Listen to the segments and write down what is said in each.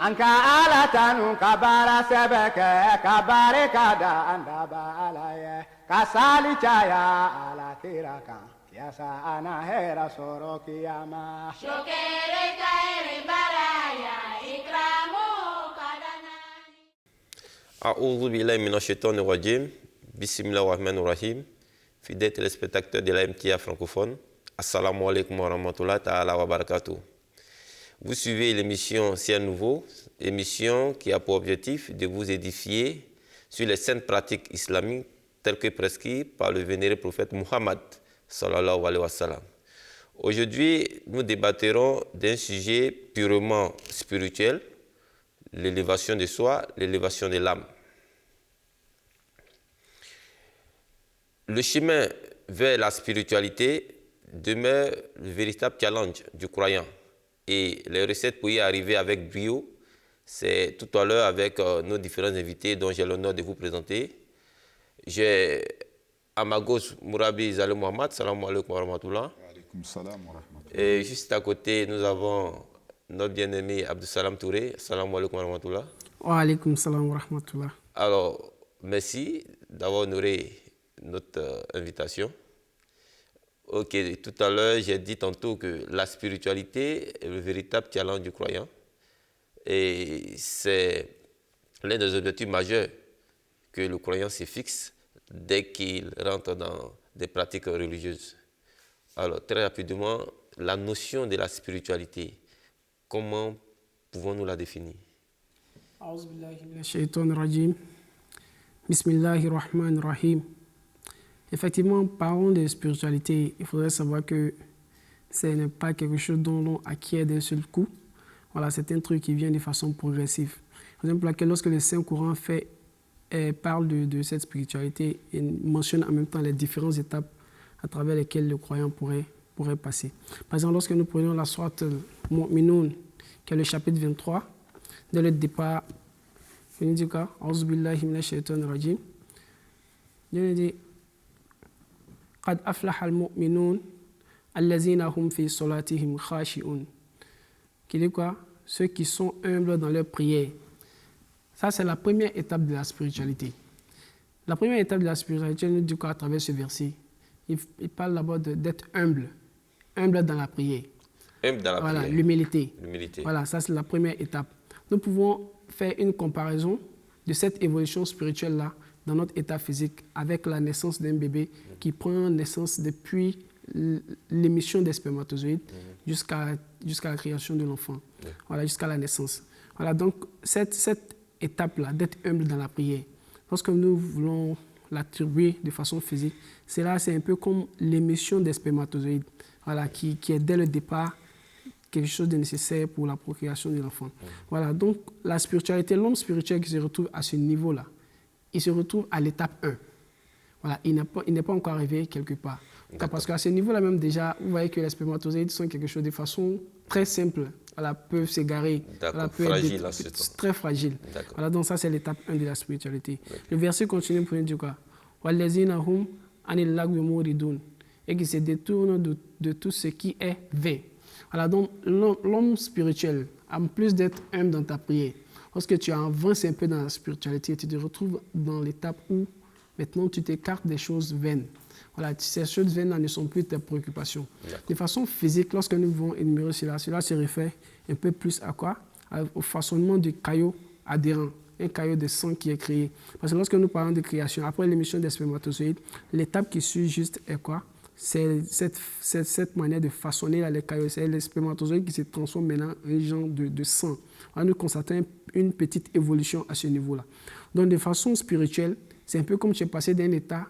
Anka ala tanu kabara sebeke kabare kada andaba alaye kasali chaya ala kiraka yasa ana hera soro kiyama shokere kaere baraya ikramu kadanani. A'udhu billahi minash shaitanir rajim. Bismillahir rahmanir rahim. Fidèles téléspectateurs de la MTA francophone, assalamu alaikum wa rahmatullahi ta'ala wa barakatuh. Vous suivez l'émission C'est un nouveau, émission qui a pour objectif de vous édifier sur les saintes pratiques islamiques telles que prescrites par le vénéré prophète Muhammad sallallahu alayhi wa sallam. Aujourd'hui, nous débattrons d'un sujet purement spirituel, l'élévation de soi, l'élévation de l'âme. Le chemin vers la spiritualité demeure le véritable challenge du croyant. Et les recettes pour y arriver avec brio, c'est tout à l'heure avec nos différents invités dont j'ai l'honneur de vous présenter. J'ai à ma gauche Mourabi Zalé Mohamed, salam alaikum wa rahmatullah. Et juste à côté, nous avons notre bien-aimé Abdussalam Touré, salam alaikum wa rahmatullah. Wa alaikum salam wa rahmatullah. Alors, merci d'avoir honoré notre invitation. Ok, tout à l'heure, j'ai dit tantôt que la spiritualité est le véritable challenge du croyant. Et c'est l'un des objectifs majeurs que le croyant se fixe dès qu'il rentre dans des pratiques religieuses. Alors, très rapidement, la notion de la spiritualité, comment pouvons-nous la définir? A'udhu billahi minash shaitanir rajim. Bismillahir rahmanir rahim. Effectivement, parlons de spiritualité, il faudrait savoir que ce n'est pas quelque chose dont l'on acquiert d'un seul coup. Voilà, c'est un truc qui vient de façon progressive. Par exemple, lorsque le Saint-Courant parle de cette spiritualité, il mentionne en même temps les différentes étapes à travers lesquelles le croyant pourrait passer. Par exemple, lorsque nous prenons la sourate Mu'minun, qui est le chapitre 23, dès le départ, il nous dit quoi? A'udhu billahi minash shaitanir rajim. Dieu nous dit قد أفلح المؤمنون الذين هم في صلاتهم خاشعون. Qui dit quoi? Ceux qui sont humbles dans leur prière. Ça, c'est la première étape de la spiritualité. La première étape de la spiritualité nous dit quoi à travers ce verset? Il parle d'abord d'être humble. Humble dans la prière. Humble dans la prière. Voilà, l'humilité. L'humilité. Voilà, ça, c'est la première étape. Nous pouvons faire une comparaison de cette évolution spirituelle-là dans notre état physique avec la naissance d'un bébé qui prend naissance depuis l'émission des spermatozoïdes jusqu'à la création de l'enfant, voilà, jusqu'à la naissance. Voilà, donc cette étape-là, d'être humble dans la prière, lorsque nous voulons l'attribuer de façon physique, c'est un peu comme l'émission des spermatozoïdes, voilà, qui est dès le départ quelque chose de nécessaire pour la procréation de l'enfant. Voilà, donc la spiritualité, l'homme spirituel qui se retrouve à ce niveau-là, il se retrouve à l'étape 1. Voilà, il n'est pas encore arrivé quelque part. Parce qu'à ce niveau-là même déjà, vous voyez que les spermatozoïdes sont quelque chose de façon très simple. Voilà, peuvent s'égarer. Voilà, fragile, très fragile. Voilà, donc ça c'est l'étape 1 de la spiritualité. Le verset continue pour nous dire quoi? Et qui se détourne de tout ce qui est vain. Voilà, donc l'homme spirituel, en plus d'être humble dans ta prière, lorsque tu avances un peu dans la spiritualité, tu te retrouves dans l'étape où maintenant tu t'écartes des choses vaines. Voilà, ces choses vaines ne sont plus tes préoccupations. De façon physique, lorsque nous voulons énumérer cela se réfère un peu plus à quoi? Au façonnement du caillot adhérent, un caillot de sang qui est créé. Parce que lorsque nous parlons de création, après l'émission des spermatozoïdes, l'étape qui suit juste est quoi? C'est cette manière de façonner les caillots. C'est les spermatozoïdes qui se transforment maintenant en genre de sang. Alors, nous constatons une petite évolution à ce niveau-là. Donc, de façon spirituelle, c'est un peu comme tu es passé d'un état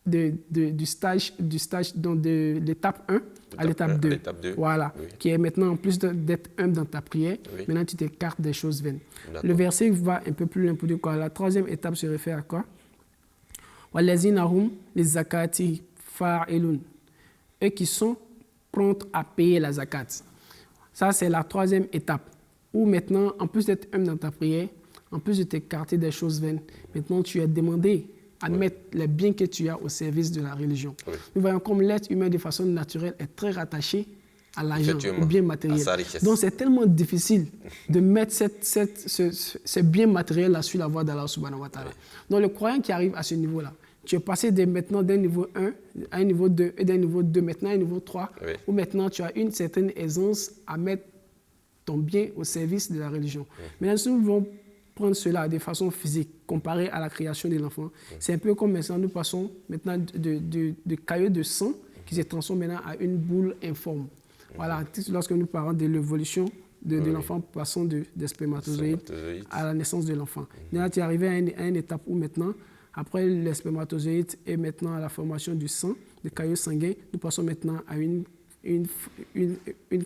du stage de l'étape 1 à l'étape 2. Voilà, oui. Qui est maintenant, en plus d'être humble dans ta prière, maintenant tu t'écartes des choses vaines. Le verset va un peu plus loin pour dire quoi. La troisième étape se réfère à quoi? Eux qui sont prompts à payer la zakat. Ça, c'est la troisième étape. Où maintenant, en plus d'être humble dans ta prière, en plus de t'écarter des choses vaines, maintenant tu es demandé à mettre les biens que tu as au service de la religion. Oui. Nous voyons comme l'être humain de façon naturelle est très rattaché à l'argent, Effectivement, au bien matériel. à sa richesse. Donc c'est tellement difficile de mettre ce bien matériel-là sur la voie d'Allah subhanahu wa ta'ala. Donc le croyant qui arrive à ce niveau-là, tu es passé maintenant d'un niveau 1 à un niveau 2 et d'un niveau 2 maintenant à un niveau 3, Oui. où maintenant tu as une certaine aisance à mettre ton bien au service de la religion. Maintenant, si nous voulons prendre cela de façon physique, comparé à la création de l'enfant, c'est un peu comme maintenant nous passons maintenant de caillots de sang qui se transforment maintenant à une boule informe. Voilà, lorsque nous parlons de l'évolution de l'enfant, passons des spermatozoïdes à la naissance de l'enfant. Maintenant, tu es arrivé à une étape où maintenant, après les spermatozoïdes et maintenant à la formation du sang, des caillots sanguins, nous passons maintenant à une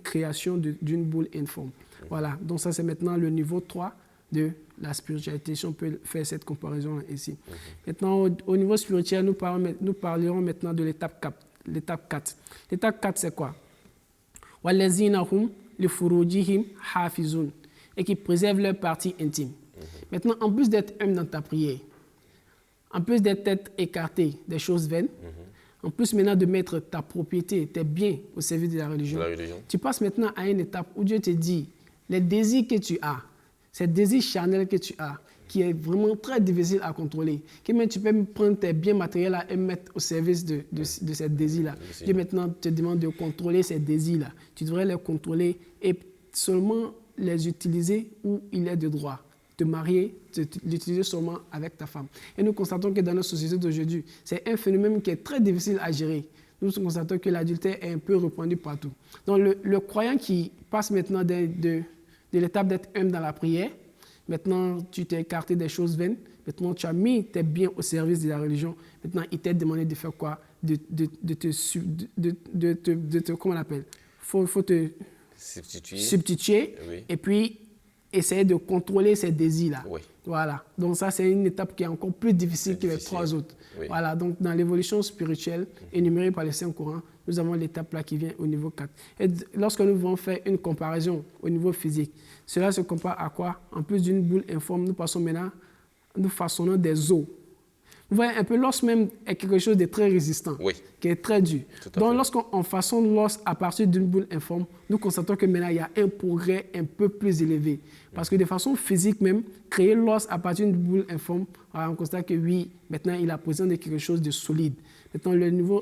création d'une boule informe. Voilà, donc ça c'est maintenant le niveau 3 de la spiritualité, si on peut faire cette comparaison ici. Maintenant, au niveau spirituel, nous parlerons maintenant de l'étape 4. L'étape 4, c'est quoi? وَالَّذِينَ هُمْ لِفُرُوجِهِمْ حَافِظُونَ, et qui préservent leur partie intime. Maintenant, en plus d'être humble dans ta prière, en plus d'être écarté des choses vaines, en plus maintenant de mettre ta propriété, tes biens au service de la religion, tu passes maintenant à une étape où Dieu te dit, les désirs que tu as, ces désirs charnels que tu as, qui est vraiment très difficile à contrôler, que même tu peux prendre tes biens matériels et mettre au service de ces désirs-là. Dieu maintenant te demande de contrôler ces désirs-là. Tu devrais les contrôler et seulement les utiliser où il est de droit. Te marier, l'utiliser seulement avec ta femme. Et nous constatons que dans notre société d'aujourd'hui, c'est un phénomène qui est très difficile à gérer. Nous constatons que l'adultère est un peu répandu partout. Donc le croyant qui passe maintenant de l'étape d'être humble dans la prière, maintenant tu t'es écarté des choses vaines, maintenant tu as mis tes biens au service de la religion, maintenant il t'a demandé de faire quoi? De te comment on appelle? Faut te substituer Oui. et puis essayer de contrôler ces désirs-là. Oui. Voilà. Donc ça, c'est une étape qui est encore plus difficile que les difficile. 3 autres. Oui. Voilà. Donc dans l'évolution spirituelle énumérée par les 5 courants, nous avons l'étape là qui vient au niveau 4. Et lorsque nous voulons faire une comparaison au niveau physique, cela se compare à quoi? En plus d'une boule informe, nous passons maintenant, nous façonnons des os. Vous voyez un peu, l'os même est quelque chose de très résistant, Oui. qui est très dur. Donc lorsqu'on façonne l'os à partir d'une boule informe, nous constatons que maintenant il y a un progrès un peu plus élevé. Parce que de façon physique même, créer l'os à partir d'une boule informe, on constate que oui, maintenant il a besoin de quelque chose de solide. Maintenant,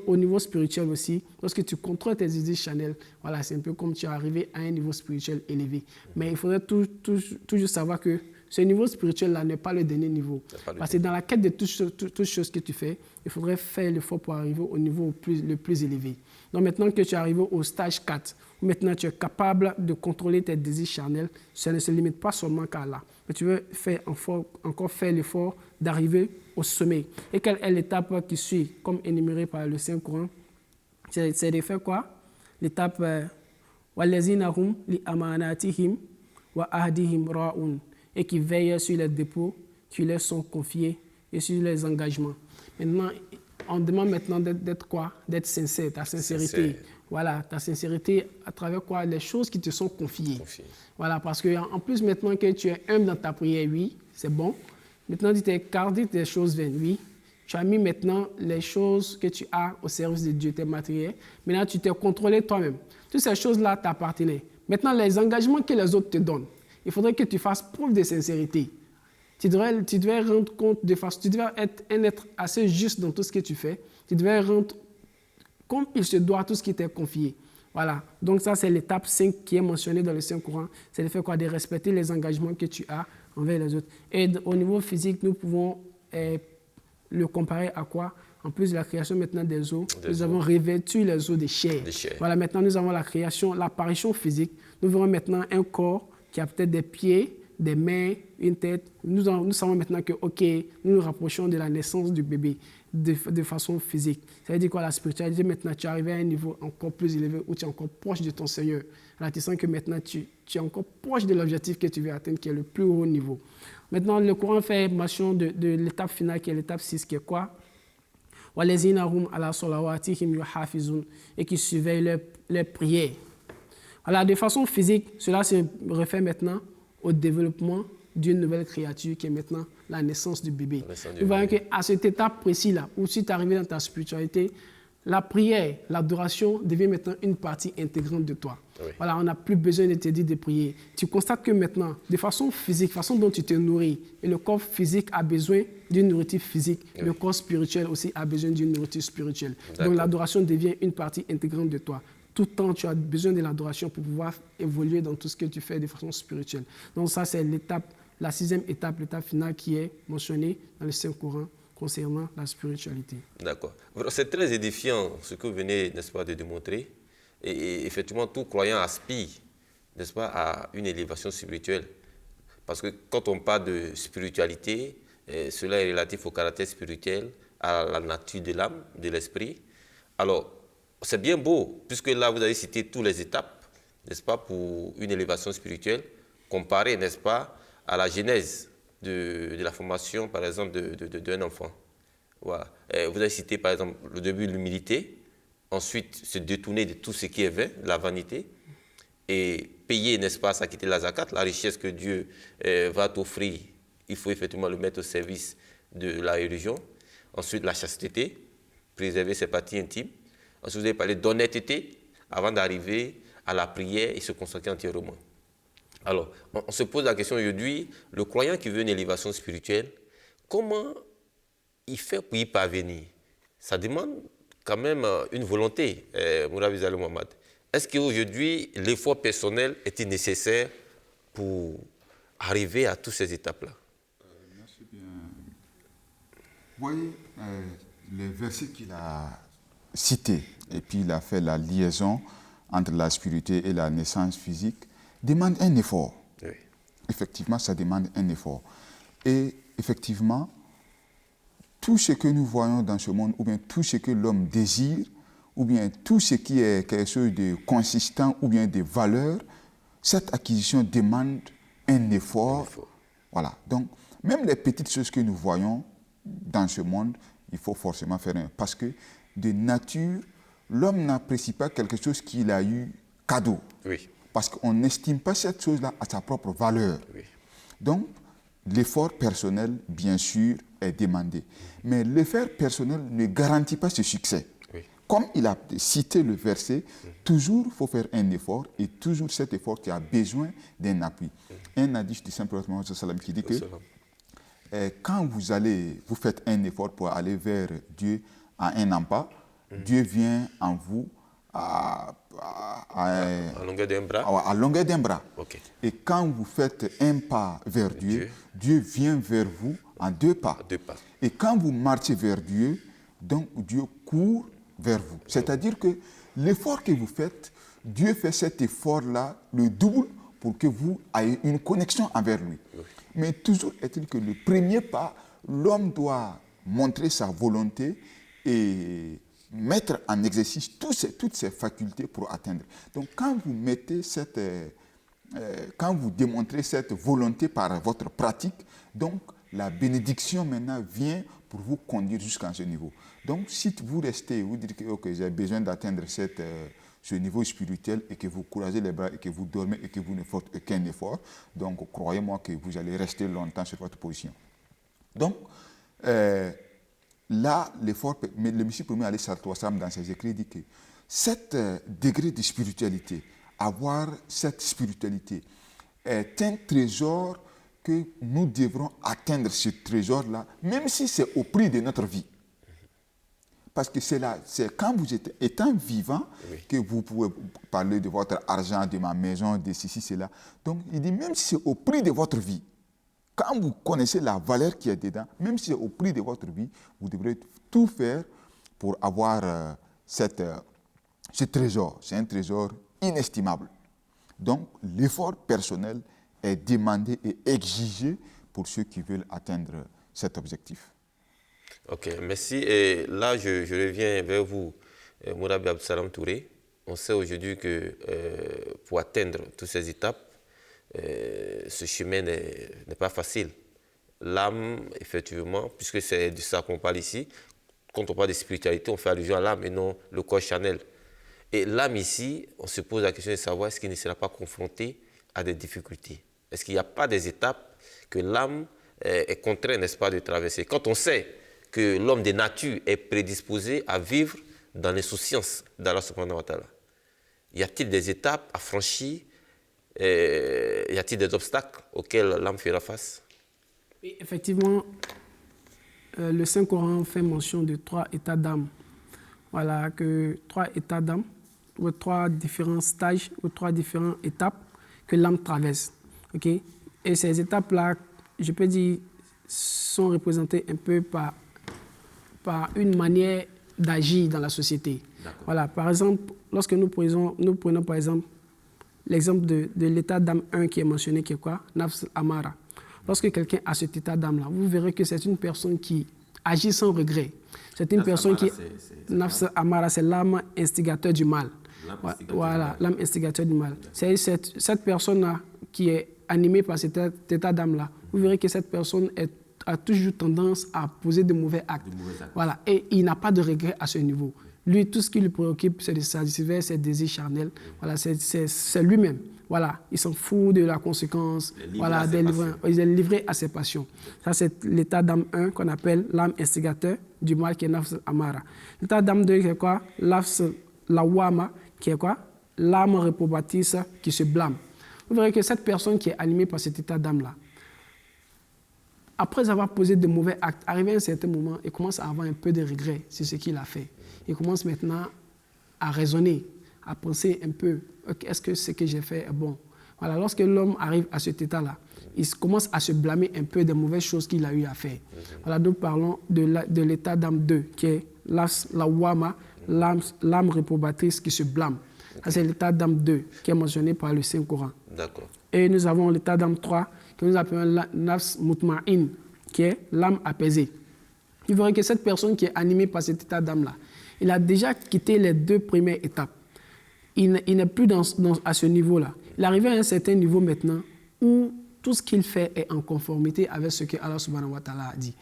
au niveau spirituel aussi, lorsque tu contrôles tes idées Chanel, voilà, c'est un peu comme tu es arrivé à un niveau spirituel élevé. Mais il faudrait toujours savoir que ce niveau spirituel-là n'est pas le dernier niveau. Parce que dans la quête de toutes choses que tu fais, il faudrait faire l'effort pour arriver au niveau le plus élevé. Donc maintenant que tu es arrivé au stage 4, où maintenant tu es capable de contrôler tes désirs charnels, ça ne se limite pas seulement qu'à là. Mais tu veux encore faire l'effort d'arriver au sommet. Et quelle est l'étape qui suit, comme énumérée par le Saint-Courant? C'est de faire quoi? L'étape وَالَّذِينَ هُمْ لِأَمَانَاتِهِمْ وَأَهْدِهِمْ رَاعُونَ, et qui veillent sur les dépôts qui leur sont confiés et sur les engagements. Maintenant, on demande maintenant d'être quoi? D'être sincère, ta sincérité. Voilà, ta sincérité à travers quoi? Les choses qui te sont confiées. Voilà, parce qu'en plus maintenant que tu es humble dans ta prière, oui, c'est bon. Maintenant, tu t'es écarté des choses vaines, oui. Tu as mis maintenant les choses que tu as au service de Dieu, tes matériels. Maintenant, tu t'es contrôlé toi-même. Toutes ces choses-là t'appartenaient. Maintenant, les engagements que les autres te donnent, il faudrait que tu fasses preuve de sincérité. Tu devrais rendre compte de façon, tu devrais être un être assez juste dans tout ce que tu fais. Tu devrais rendre comme il se doit tout ce qui t'est confié. Voilà. Donc ça, c'est l'étape 5 qui est mentionnée dans le Saint-Courant. C'est de faire quoi? De respecter les engagements que tu as envers les autres. Et au niveau physique, nous pouvons le comparer à quoi? En plus de la création maintenant des os, nous avons revêtu les os de chair. Voilà, maintenant nous avons l'apparition physique. Nous verrons maintenant un corps qui a peut-être des pieds, des mains, une tête. Nous savons maintenant que, OK, nous nous rapprochons de la naissance du bébé de façon physique. Ça veut dire quoi? La spiritualité, maintenant, tu es arrivé à un niveau encore plus élevé où tu es encore proche de ton Seigneur. Là, tu sens que maintenant, tu es encore proche de l'objectif que tu veux atteindre, qui est le plus haut niveau. Maintenant, le Coran fait mention de l'étape finale, qui est l'étape 6, qui est quoi? وَالَّذِينَ هُمْ عَلَىٰ صَلَوَاتِهِمْ يُحَافِظُونَ, et qui surveillent leurs prières. Alors, de façon physique, cela se réfère maintenant au développement d'une nouvelle créature qui est maintenant la naissance du bébé. naissance du Nous voyons bébé. qu'à cette étape précise-là, où si tu es arrivé dans ta spiritualité, la prière, l'adoration devient maintenant une partie intégrante de toi. Oui. Voilà, on n'a plus besoin de te dire de prier. Tu constates que maintenant, de façon physique, façon dont tu te nourris, et le corps physique a besoin d'une nourriture physique, Oui. le corps spirituel aussi a besoin d'une nourriture spirituelle. D'accord. Donc l'adoration devient une partie intégrante de toi. Tout le temps, tu as besoin de l'adoration pour pouvoir évoluer dans tout ce que tu fais de façon spirituelle. Donc ça, c'est l'étape, la 6e étape, l'étape finale qui est mentionnée dans le Saint-Coran concernant la spiritualité. D'accord. C'est très édifiant ce que vous venez, n'est-ce pas, de démontrer. Et effectivement, tout croyant aspire, n'est-ce pas, à une élévation spirituelle. Parce que quand on parle de spiritualité, cela est relatif au caractère spirituel, à la nature de l'âme, de l'esprit. Alors, c'est bien beau, puisque là, vous avez cité toutes les étapes, n'est-ce pas, pour une élévation spirituelle, comparée, n'est-ce pas, à la genèse de la formation, par exemple, d'un enfant. Voilà. Vous avez cité, par exemple, le début de l'humilité, ensuite se détourner de tout ce qui est vain, de la vanité, et payer, n'est-ce pas, s'acquitter la zakat, la richesse que Dieu va t'offrir, il faut effectivement le mettre au service de la religion. Ensuite, la chasteté, préserver ses parties intimes. Ensuite, vous avez parlé d'honnêteté, avant d'arriver à la prière et se consacrer entièrement. Alors, on se pose la question aujourd'hui, le croyant qui veut une élévation spirituelle, comment il fait pour y parvenir? Ça demande quand même une volonté, Mourabi Zalou Mohamed. Est-ce qu'aujourd'hui, l'effort personnel est nécessaire pour arriver à toutes ces étapes-là? Merci bien. Vous voyez, les versets qu'il a cités, et puis il a fait la liaison entre la spiritualité et la naissance physique, demande un effort. Oui. Effectivement, ça demande un effort. Et effectivement, tout ce que nous voyons dans ce monde, ou bien tout ce que l'homme désire, ou bien tout ce qui est quelque chose de consistant, ou bien de valeur, cette acquisition demande un effort. Voilà. Donc, même les petites choses que nous voyons dans ce monde, il faut forcément faire un. Parce que de nature, l'homme n'apprécie pas quelque chose qu'il a eu cadeau. Oui. Parce qu'on n'estime pas cette chose-là à sa propre valeur. Oui. Donc, l'effort personnel, bien sûr, est demandé. Mais l'effort personnel ne garantit pas ce succès. Oui. Comme il a cité le verset, toujours il faut faire un effort et toujours cet effort qui a besoin d'un appui. Un hadith du Saint-Prophète qui dit que quand vous faites un effort pour aller vers Dieu à un empas, Dieu vient en vous à longueur d'un bras. À longueur d'un bras. Ok. Et quand vous faites un pas vers Dieu, Dieu vient vers vous en 2 pas. 2 pas. Et quand vous marchez vers Dieu, donc Dieu court vers vous. C'est-à-dire que l'effort que vous faites, Dieu fait cet effort-là, le double, pour que vous ayez une connexion envers lui. Oui. Mais toujours est-il que le premier pas, l'homme doit montrer sa volonté et mettre en exercice toutes ses facultés pour atteindre. Donc quand vous démontrez cette volonté par votre pratique, donc la bénédiction maintenant vient pour vous conduire jusqu'à ce niveau. Donc si vous restez, vous dites que okay, j'ai besoin d'atteindre ce niveau spirituel et que vous croisez les bras et que vous dormez et que vous ne faites aucun effort, donc croyez-moi que vous allez rester longtemps sur votre position. Donc, là, l'effort, mais le Messie premier dans ses écrits dit que cet degré de spiritualité, avoir cette spiritualité, est un trésor que nous devrons atteindre, ce trésor-là, même si c'est au prix de notre vie. Parce que c'est quand vous êtes étant vivant que vous pouvez parler de votre argent, de ma maison, de ceci, cela. Donc, il dit, même si c'est au prix de votre vie, quand vous connaissez la valeur qui est dedans, même si c'est au prix de votre vie, vous devrez tout faire pour avoir ce trésor. C'est un trésor inestimable. Donc, l'effort personnel est demandé et exigé pour ceux qui veulent atteindre cet objectif. Ok, merci. Et là, je reviens vers vous, Mourabi Abdou-Salam Touré. On sait aujourd'hui que pour atteindre toutes ces étapes, ce chemin n'est pas facile. L'âme, effectivement, puisque c'est de ça qu'on parle ici, quand on parle de spiritualité, on fait allusion à l'âme et non le corps charnel. Et l'âme ici, on se pose la question de savoir est-ce qu'il ne sera pas confronté à des difficultés. Est-ce qu'il n'y a pas des étapes que l'âme est contraint, n'est-ce pas, de traverser. Quand on sait que l'homme de nature est prédisposé à vivre dans l'insouciance d'Allah subhanahu wa ta'ala, y a-t-il des étapes à franchir? Y a-t-il des obstacles auxquels l'âme fera face? Oui, effectivement, le Saint-Coran fait mention de 3 états d'âme. Voilà, que 3 états d'âme, ou 3 différents stages, ou 3 différentes étapes que l'âme traverse. Okay? Et ces étapes-là, je peux dire, sont représentées un peu par une manière d'agir dans la société. Voilà, par exemple, lorsque nous prenons par exemple l'exemple de l'état d'âme 1 qui est mentionné, qui est quoi? Nafs Amara. Lorsque quelqu'un a cet état d'âme-là, vous verrez que c'est une personne qui agit sans regret. C'est une personne qui... Nafs Amara, c'est l'âme instigateur du mal. Voilà, l'âme instigateur du mal. C'est cette personne-là qui est animée par cet état d'âme-là. Vous verrez que cette personne a toujours tendance à poser de mauvais actes. Voilà, et il n'a pas de regret à ce niveau. Lui, tout ce qui lui préoccupe, c'est de satisfaire ses désirs charnels. Voilà, c'est lui-même. Voilà, il s'en fout de la conséquence. Voilà, il est livré à ses passions. Ça, c'est l'état d'âme 1 qu'on appelle l'âme instigateur du mal, qui est Nafs Amara. L'état d'âme 2, qui est quoi? Nafs Lawama, qui est quoi? L'âme réprobatrice qui se blâme. Vous verrez que cette personne qui est animée par cet état d'âme-là, après avoir posé de mauvais actes, arrivé à un certain moment, il commence à avoir un peu de regret sur ce qu'il a fait. Il commence maintenant à raisonner, à penser un peu, est-ce que ce que j'ai fait est bon? Voilà, lorsque l'homme arrive à cet état-là, il commence à se blâmer un peu des mauvaises choses qu'il a eu à faire. Voilà, nous parlons de l'état d'âme 2, qui est la wama, l'âme réprobatrice qui se blâme. C'est l'état d'âme 2 qui est mentionné par le Saint-Coran. D'accord. Et nous avons l'état d'âme 3 que nous appelons la nafs mutma'in, qui est l'âme apaisée. Vous verrez que cette personne qui est animée par cet état d'âme-là, il a déjà quitté les 2 premières étapes. Il n'est plus à ce niveau-là. Il est arrivé à un certain niveau maintenant où tout ce qu'il fait est en conformité avec ce que Allah subhanahu wa ta'ala a dit.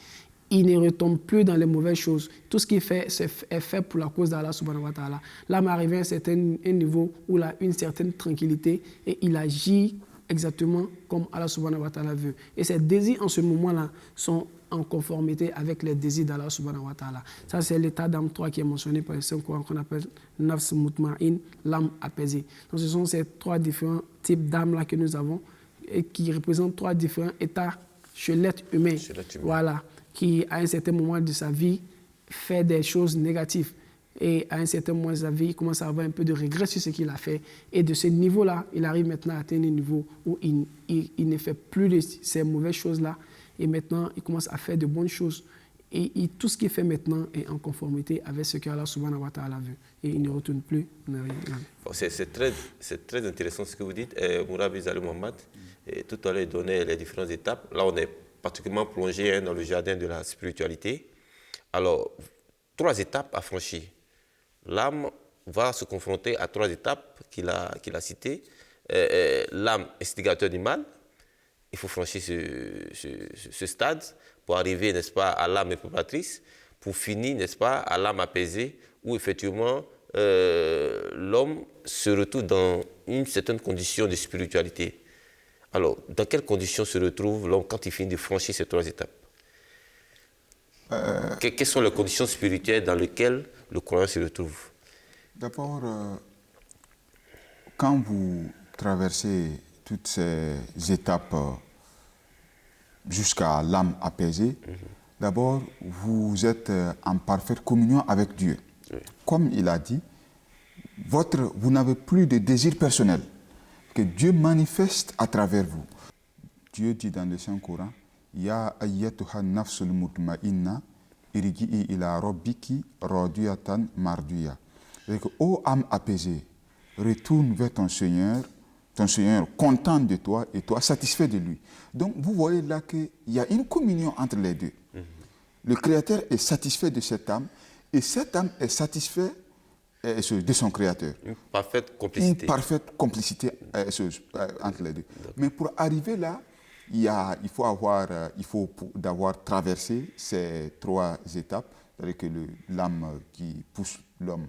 Il ne retombe plus dans les mauvaises choses. Tout ce qu'il fait est fait pour la cause d'Allah subhanahu wa ta'ala. Là, il est arrivé à un niveau où il a une certaine tranquillité et il agit exactement comme Allah subhanahu wa ta'ala veut. Et ses désirs en ce moment-là sont en conformité avec les désirs d'Allah subhanahu wa ta'ala. Ça, c'est l'état d'âme 3 qui est mentionné par le Saint-Coran qu'on appelle Nafs Mutma'in, l'âme apaisée. Donc, ce sont ces 3 différents types d'âmes-là que nous avons et qui représentent 3 différents états chez l'être humain. Voilà, qui, à un certain moment de sa vie, fait des choses négatives. Et à un certain moment de sa vie, il commence à avoir un peu de regret sur ce qu'il a fait. Et de ce niveau-là, il arrive maintenant à atteindre un niveau où il ne fait plus de ces mauvaises choses-là. Et maintenant, il commence à faire de bonnes choses. Et tout ce qu'il fait maintenant est en conformité avec ce qu'Allah subhanahu wa ta'ala veut. Et il ne retourne plus. C'est très intéressant ce que vous dites, Mourabi Zali Mohamed. Tout à l'heure, il donnait les différentes étapes. Là, on est particulièrement plongé dans le jardin de la spiritualité. Alors, 3 étapes à franchir. L'âme va se confronter à 3 étapes qu'il a citées. L'âme instigateur du mal, il faut franchir ce stade pour arriver, n'est-ce pas, à l'âme réprobatrice, pour finir, n'est-ce pas, à l'âme apaisée, où effectivement l'homme se retrouve dans une certaine condition de spiritualité. Alors, dans quelles conditions se retrouve l'homme quand il finit de franchir ces 3 étapes? Quelles sont les conditions spirituelles dans lesquelles le croyant se retrouve? D'abord, quand vous traversez toutes ces étapes jusqu'à l'âme apaisée, d'abord, vous êtes en parfaite communion avec Dieu. Oui. Comme il a dit, vous n'avez plus de désir personnel que Dieu manifeste à travers vous. Dieu dit dans le Saint-Coran, Ya ayyatuha nafsul mutma'inna irji'i ila rabbiki radiyatan mardiya. C'est-à-dire que, ô âme apaisée, retourne vers ton Seigneur content de toi et toi satisfait de lui. Donc vous voyez là qu'il y a une communion entre les deux. Le Créateur est satisfait de cette âme et cette âme est satisfaite de son Créateur. Une parfaite complicité. Une parfaite complicité entre les deux. Mais pour arriver là, il faut d'avoir traversé ces 3 étapes, c'est-à-dire que l'âme qui pousse l'homme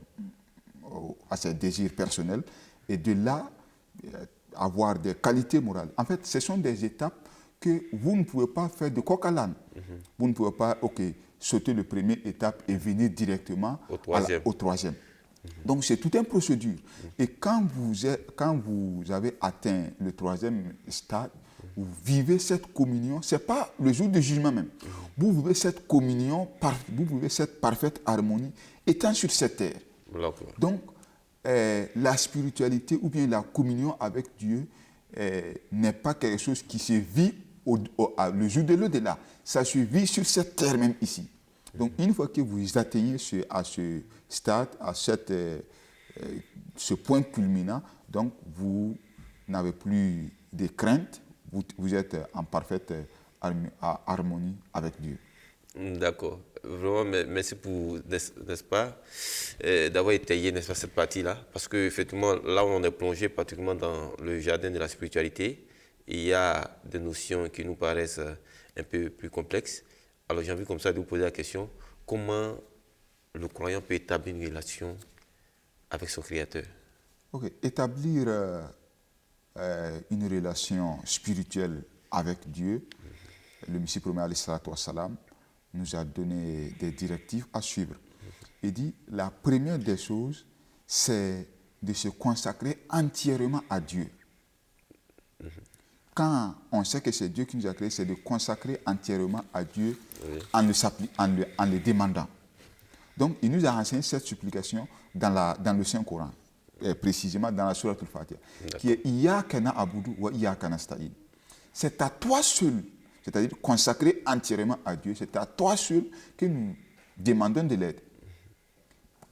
à ses désirs personnels, et de là avoir des qualités morales. En fait, ce sont des étapes que vous ne pouvez pas faire de coq à l'âne. Vous ne pouvez pas, sauter le premier étape et venir directement au troisième. Donc, c'est toute une procédure. Et quand vous avez atteint le troisième stade, vous vivez cette communion. Ce n'est pas le jour du jugement même. Vous vivez cette communion, vous vivez cette parfaite harmonie étant sur cette terre. Donc, la spiritualité ou bien la communion avec Dieu n'est pas quelque chose qui se vit le jour de l'au-delà. Ça se vit sur cette terre même ici. Donc, une fois que vous atteignez à ce stade, à ce point culminant, donc vous n'avez plus de crainte, vous êtes en parfaite harmonie avec Dieu. D'accord. Vraiment, merci pour, n'est-ce pas, d'avoir étayé, n'est-ce pas, cette partie-là. Parce qu'effectivement, là où on est plongé, particulièrement dans le jardin de la spiritualité, il y a des notions qui nous paraissent un peu plus complexes. Alors j'ai envie comme ça de vous poser la question, comment le croyant peut établir une relation avec son Créateur? Établir une relation spirituelle avec Dieu, le Messie promet alayhi salatu wassalam nous a donné des directives à suivre. Il dit, la première des choses, c'est de se consacrer entièrement à Dieu. Quand on sait que c'est Dieu qui nous a créés, c'est de consacrer entièrement à Dieu en le demandant. Donc, il nous a enseigné cette supplication dans le Saint-Coran, précisément dans la Sourate Al-Fatiha, qui est « Iyaka na'budu wa iyaka nasta'in ». C'est à toi seul, c'est-à-dire consacrer entièrement à Dieu, c'est à toi seul que nous demandons de l'aide.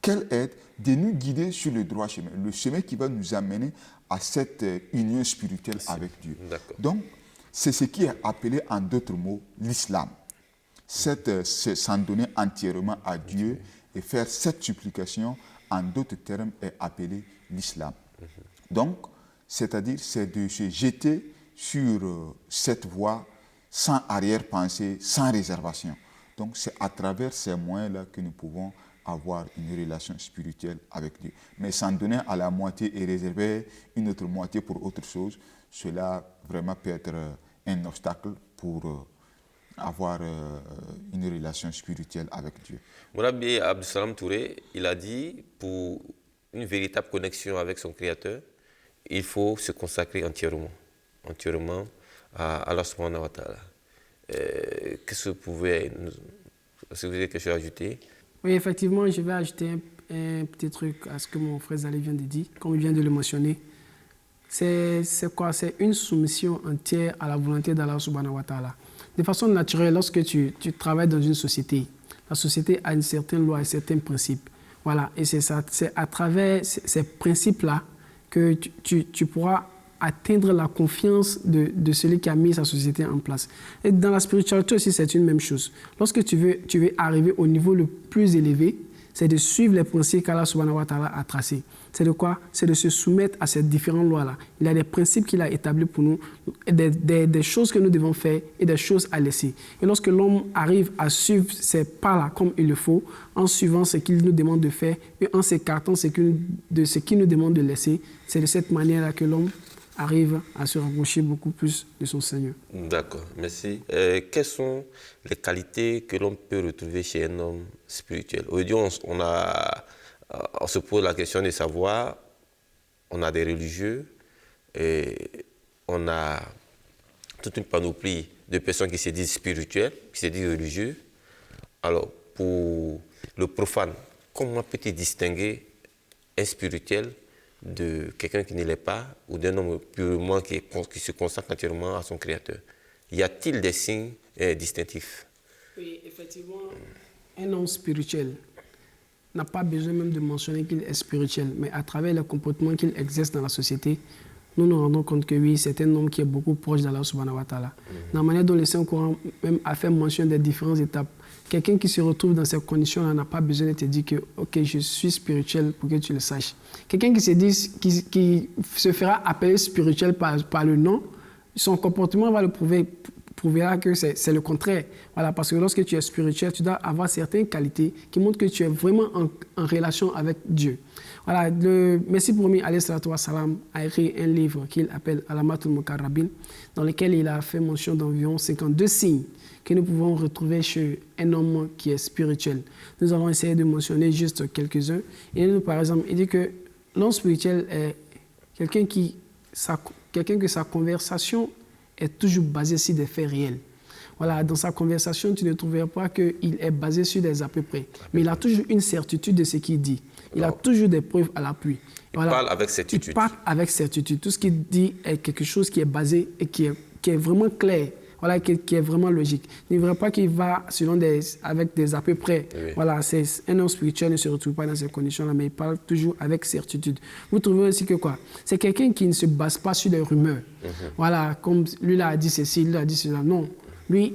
Quelle aide? De nous guider sur le droit chemin, le chemin qui va nous amener à cette union spirituelle avec Dieu. Donc, c'est ce qui est appelé en d'autres mots l'islam. S'en donner entièrement à Dieu et faire cette supplication, en d'autres termes, est appelé l'islam. Donc, c'est-à-dire, c'est de se jeter sur cette voie sans arrière-pensée, sans réservation. Donc, c'est à travers ces moyens-là que nous pouvons avoir une relation spirituelle avec Dieu. Mais s'en donner à la moitié et réserver une autre moitié pour autre chose, cela vraiment peut être un obstacle pour avoir une relation spirituelle avec Dieu. Mourabi Abdussalam Touré, il a dit, pour une véritable connexion avec son Créateur, il faut se consacrer entièrement à Allah subhanahu wa ta'ala. Qu'est-ce que vous avez quelque chose à ajouter? Oui, effectivement, je vais ajouter un petit truc à ce que mon frère Zalé vient de dire, comme il vient de le mentionner. C'est quoi? C'est une soumission entière à la volonté d'Allah subhanahu wa ta'ala. De façon naturelle, lorsque tu travailles dans une société, la société a une certaine loi et certains principes. Voilà, et c'est à travers ces principes-là que tu pourras atteindre la confiance de celui qui a mis sa société en place. Et dans la spiritualité aussi, c'est une même chose. Lorsque tu veux arriver au niveau le plus élevé, c'est de suivre les principes qu'Allah subhanahu wa ta'ala a tracés. C'est de quoi? C'est de se soumettre à ces différentes lois-là. Il y a des principes qu'il a établis pour nous, des choses que nous devons faire et des choses à laisser. Et lorsque l'homme arrive à suivre ces pas-là comme il le faut, en suivant ce qu'il nous demande de faire et en s'écartant de ce qu'il nous demande de laisser, c'est de cette manière-là que l'homme arrive à se rapprocher beaucoup plus de son Seigneur. D'accord, merci. Quelles sont les qualités que l'on peut retrouver chez un homme spirituel? Aujourd'hui, on se pose la question de savoir, on a des religieux, et on a toute une panoplie de personnes qui se disent spirituelles, qui se disent religieux. Alors, pour le profane, comment peut-il distinguer un spirituel de quelqu'un qui ne l'est pas ou d'un homme purement qui se consacre entièrement à son Créateur? Y a-t-il des signes distinctifs? Oui, effectivement, un homme spirituel n'a pas besoin même de mentionner qu'il est spirituel, mais à travers le comportement qu'il exerce dans la société, nous nous rendons compte que oui, c'est un homme qui est beaucoup proche d'Allah subhanahu wa ta'ala. Dans la manière dont le Saint-Coran même a fait mention des différentes étapes, quelqu'un qui se retrouve dans ces conditions-là n'a pas besoin de te dire que ok, je suis spirituel pour que tu le saches. Quelqu'un qui se fera appeler spirituel par le nom, son comportement va le prouver prouvera que c'est le contraire. Voilà, parce que lorsque tu es spirituel, tu dois avoir certaines qualités qui montrent que tu es vraiment en relation avec Dieu. Voilà, le Messie promis, alayhi salatu wa salam, a écrit un livre qu'il appelle Alamatul Mukarrabin, dans lequel il a fait mention d'environ 52 signes que nous pouvons retrouver chez un homme qui est spirituel. Nous allons essayer de mentionner juste quelques-uns. Et par exemple, il dit que l'homme spirituel est quelqu'un que sa conversation est toujours basée sur des faits réels. Voilà, dans sa conversation, tu ne trouveras pas qu'il est basé sur des à peu près, mais il a toujours une certitude de ce qu'il dit. Il a toujours des preuves à l'appui. Voilà. Il parle avec certitude. Il parle avec certitude. Tout ce qu'il dit est quelque chose qui est basé et qui est vraiment clair. Voilà, qui est vraiment logique. Il ne verra pas qu'il va avec des à peu près. Oui. Voilà, un homme spirituel ne se retrouve pas dans ces conditions-là, mais il parle toujours avec certitude. Vous trouvez aussi que quoi? C'est quelqu'un qui ne se base pas sur des rumeurs. Voilà, comme lui là a dit ceci, lui a dit cela. Non, lui,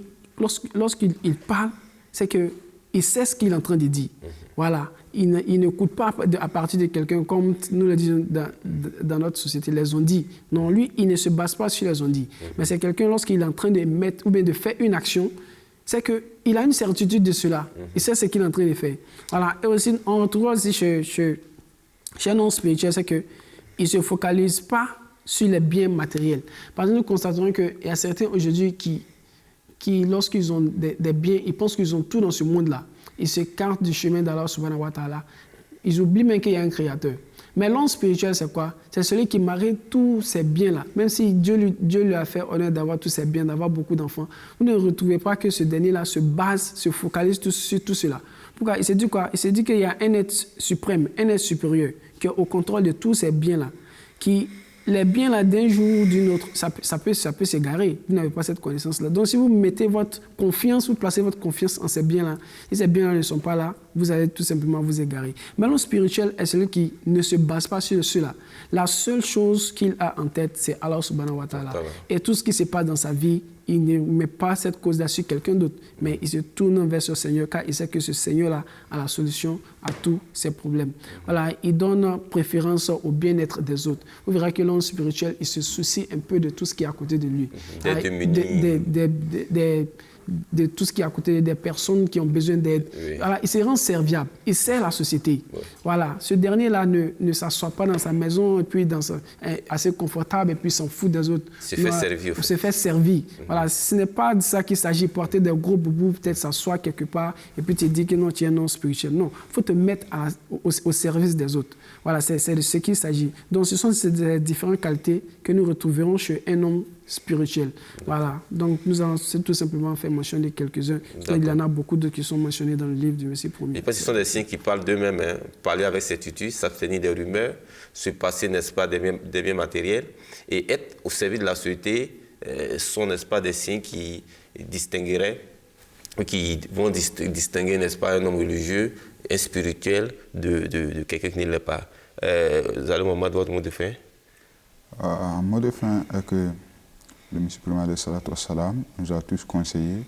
lorsqu'il parle, c'est qu'il sait ce qu'il est en train de dire. Voilà, il n'écoute pas à partir de quelqu'un, comme nous le disons dans notre société, les on-dit. Non, lui, il ne se base pas sur les on-dit. Mais c'est quelqu'un, lorsqu'il est en train de mettre ou bien de faire une action, c'est qu'il a une certitude de cela. Il sait ce qu'il est en train de faire. Voilà, et aussi, on retrouve aussi chez un homme spirituel, c'est qu'il ne se focalise pas sur les biens matériels. Par exemple, nous constatons qu'il y a certains aujourd'hui qui lorsqu'ils ont des biens, ils pensent qu'ils ont tout dans ce monde-là. Ils s'écartent du chemin d'Allah subhanahu wa ta'ala. Ils oublient même qu'il y a un créateur. Mais l'homme spirituel, c'est quoi? C'est celui qui marie tous ces biens-là. Même si Dieu lui a fait honneur d'avoir tous ces biens, d'avoir beaucoup d'enfants, vous ne retrouvez pas que ce dernier-là se focalise sur tout cela. Pourquoi? Il s'est dit quoi? Il s'est dit qu'il y a un être suprême, un être supérieur, qui est au contrôle de tous ces biens-là, les biens là d'un jour ou d'une autre, ça peut s'égarer. Vous n'avez pas cette connaissance-là. Donc, si vous mettez votre confiance, vous placez votre confiance en ces biens-là, si ces biens-là ne sont pas là, vous allez tout simplement vous égarer. Mais l'homme spirituel est celui qui ne se base pas sur cela. La seule chose qu'il a en tête, c'est Allah subhanahu wa ta'ala. Et tout ce qui se passe dans sa vie, il ne met pas cette cause-là sur quelqu'un d'autre, mais il se tourne vers ce Seigneur, car il sait que ce Seigneur-là a la solution à tous ses problèmes. Voilà, il donne préférence au bien-être des autres. Vous verrez que l'homme spirituel, il se soucie un peu de tout ce qui est à côté de lui. De tout ce qui est à côté des personnes qui ont besoin d'aide. Oui. Voilà, il se rend serviable. Il sert la société. Oui. Voilà, ce dernier-là ne s'assoit pas dans sa maison et puis assez confortable et puis s'en fout des autres. Se fait servir. Se fait servir. Voilà, ce n'est pas de ça qu'il s'agit. Porter des gros boubous, peut-être s'asseoir quelque part et puis te dire que non, tu es un homme spirituel. Non, il faut te mettre au service des autres. Voilà, c'est de ce qu'il s'agit. Donc, ce sont ces différentes qualités que nous retrouverons chez un homme spirituel. Voilà. Donc, nous allons tout simplement faire mentionner quelques-uns. Il y en a beaucoup d'autres qui sont mentionnés dans le livre du Messie promis. Et parce que ce sont des signes qui parlent d'eux-mêmes. Hein. Parler avec certitude, s'abstenir des rumeurs, se passer, n'est-ce pas, des biens matériels et être au service de la société sont, n'est-ce pas, des signes qui distingueraient, qui vont distinguer, n'est-ce pas, un homme religieux, un spirituel de quelqu'un qui ne l'est pas. Vous allez me mettre votre mot de fin? Un mot de fin est que le Messie promis alayhi salatu wa salam nous a tous conseillé.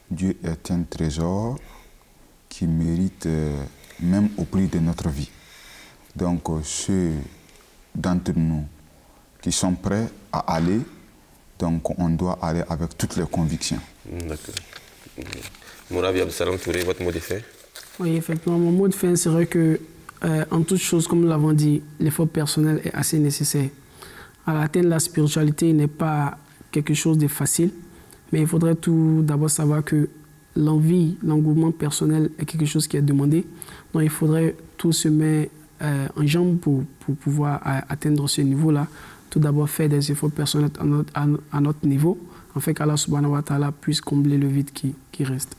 Dieu est un trésor qui mérite même au prix de notre vie. Donc ceux d'entre nous qui sont prêts à aller, donc on doit aller avec toutes les convictions. D'accord. Mourabi Abdou-Salam Touré, votre mot de fin? Oui, effectivement, mon mot de fin serait que, en toute chose, comme nous l'avons dit, l'effort personnel est assez nécessaire. À atteindre la spiritualité n'est pas quelque chose de facile, mais il faudrait tout d'abord savoir que l'envie, l'engouement personnel est quelque chose qui est demandé. Donc il faudrait tout se mettre en jambe pour pouvoir atteindre ce niveau-là. Tout d'abord faire des efforts personnels à notre niveau, afin qu'Allah subhanahu wa ta'ala puisse combler le vide qui reste.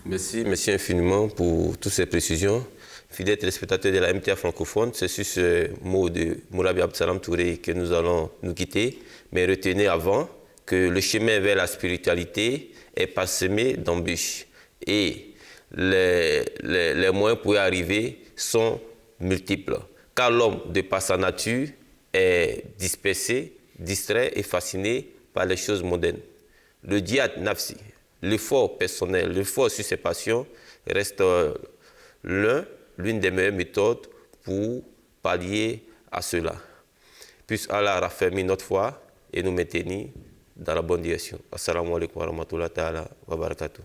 Merci infiniment pour toutes ces précisions. Fidèles téléspectateurs de la MTA francophone, c'est sur ce mot de Mourabi Abdou-Salam Touré que nous allons nous quitter. Mais retenez avant que le chemin vers la spiritualité est parsemé d'embûches. Et les moyens pour y arriver sont multiples. Car l'homme, de par sa nature, est dispersé, distrait et fasciné par les choses modernes. Le djihad nafsi, l'effort personnel, l'effort sur ses passions, reste l'une des meilleures méthodes pour pallier à cela. Puisse Allah raffermir notre foi et nous maintenir dans la bonne direction. Assalamu alaikum wa rahmatullahi ta'ala wa barakatuh.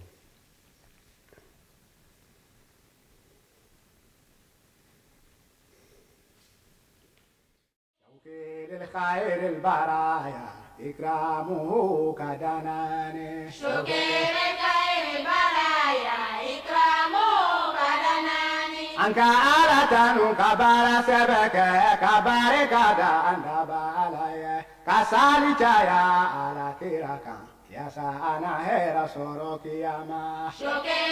للخير البرايا إكرامه كدناني شكر خير البرايا إكرامه كدناني أنك آلة كبار سبك كبار كدا أندب علي كسالي جايا على تيرك يا سانا هيرا سوروك يا ما شكر